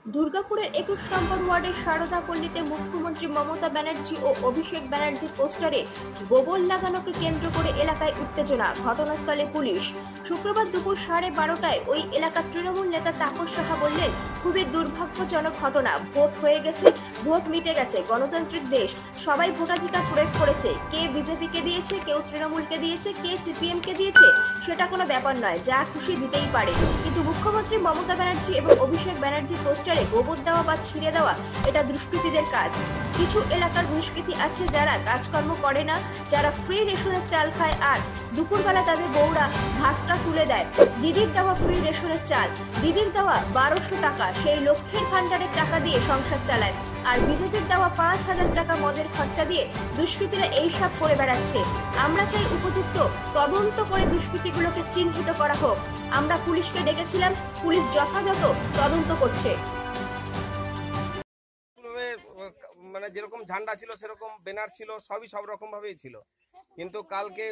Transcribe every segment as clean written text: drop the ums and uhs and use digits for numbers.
দুর্গাপুরের ২১ নম্বর ওয়ার্ডের সারদাপল্লীতে মুখ্যমন্ত্রী মমতা ব্যানার্জি ও অভিষেক ব্যানার্জির পোস্টারে গোবর লাগানোকে কেন্দ্র করে এলাকায় উত্তেজনা। ঘটনাস্থলে পুলিশ। শুক্রবার দুপুর 12:30টায় ওই এলাকার তৃণমূল নেতা তাপস সাহা বললেন, খুবই দুর্ভাগ্যজনক ঘটনা। ভোট হয়ে গেছে, ভোট মিটে গেছে। গণতান্ত্রিক দেশ, সবাই ভোটাধিকার প্রয়োগ করেছে। কে বিজেপিকে দিয়েছে, কেউ তৃণমূলকে দিয়েছে, কে সিপিএমকে দিয়েছে, সেটা কোনো ব্যাপার নয়, যা খুশি দিতেই পারে। কিন্তু মুখ্যমন্ত্রী মমতা ব্যানার্জি এবং অভিষেক ব্যানার্জির পোস্টারে গোবর দেওয়া বা ছিঁড়ে দেওয়া এটা দুষ্কৃতীদের কাজ। কিছু এলাকার দুষ্কৃতী আছে যারা কাজকর্ম করে না, যারা ফ্রি রেশনের চাল খায় আর দুপুরবেলা তাদের বউরা ভাতটা তুলে দেয়। দিদির দেওয়া ফ্রি রেশনের চাল, দিদির দেওয়া 1200 টাকা সেই লক্ষ্মীর ভান্ডারের টাকা দিয়ে সংসার চালায়। আর বিজেপির দেওয়া 5000 টাকা মদের খরচা দিয়ে দুষ্কৃতীরা এইসব করে বেড়াচ্ছে। আমরা চাই উপযুক্ত তদন্ত করে দুষ্কৃতীগুলোকে চিহ্নিত করা হোক। আমরা পুলিশকে ডেকেছিলাম, পুলিশ যথাযথ তদন্ত করছে। মানে যেরকম ঝান্ডা ছিল সেরকম ব্যানার ছিল, সবই সব রকম ভাবেই ছিল। কিন্তু কালকে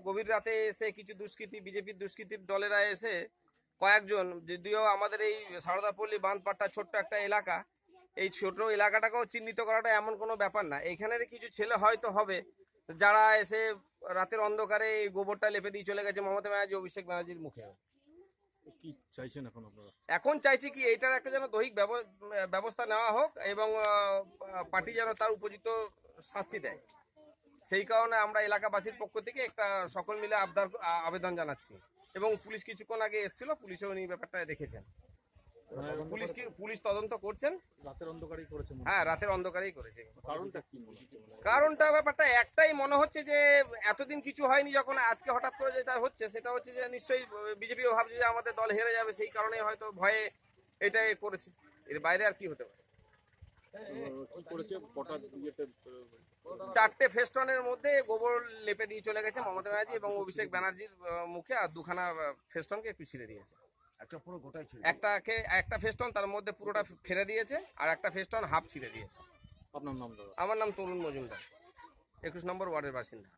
গভীর রাতে এসে কিছু দুষ্কৃতী, বিজেপির দুষ্কৃতীর দলেরা এসে কয়েকজন, যদিও আমাদের এই সারদাপল্লী বাঁধপাট্টা ছোট্ট একটা এলাকা, এই ছোট এলাকাটাকেও চিহ্নিত করাটা এমন কোনো ব্যাপার না। এইখানের কিছু ছেলে হয়তো হবে যারা এসে রাতের অন্ধকারে এই গোবরটা লেপে দিয়ে চলে গেছে মমতা ব্যানার্জি, অভিষেক ব্যানার্জির মুখে। কি চাইছেন এখন আপনারা? এখন চাইছি কি এইটার একটা যেন দৈহিক ব্যবস্থা নেওয়া হোক এবং পার্টি যেন তার উপযুক্ত শাস্তি দেয়। সেই কারণে আমরা এলাকাবাসীর পক্ষ থেকে একটা সকল মিলে আবেদন জানাচ্ছি এবং পুলিশ কিছুক্ষণ আগে এসেছিল, পুলিশও উনি ব্যাপারটা দেখেছেন। পুলিশ তদন্ত করছেন। রাতের অন্ধকারেই করেছে? হ্যাঁ, রাতের অন্ধকারেই করেছে। কারণটা কি? কারণটা ব্যাপারটা একটাই মনে হচ্ছে যে এতদিন কিছু হয়নি, যখন আজকে হঠাৎ করে যেটা হচ্ছে সেটা হচ্ছে যে নিশ্চয়ই বিজেপিও ভাবছে যে আমাদের দল হেরে যাবে, সেই কারণে হয়তো ভয়ে এটাই করেছে। এর বাইরে আর কি হতে পারে? কি করেছে? চারটে ফেস্টনের মধ্যে গোবর লেপে দিয়ে চলে গেছে মমতা ব্যানার্জি এবং অভিষেক ব্যানার্জির মুখে, আর দুখানা ফেস্টনকে একটু ছিঁড়ে দিয়েছে। একটা ফেস্টন তার মধ্যে পুরোটা ফেলে দিয়েছে আর একটা ফেস্টন হাফ ছিঁড়ে দিয়েছে। আপনার নাম দাদা? আমার নাম তরুণ মজুমদার, 21 নম্বর ওয়ার্ডের বাসিন্দা।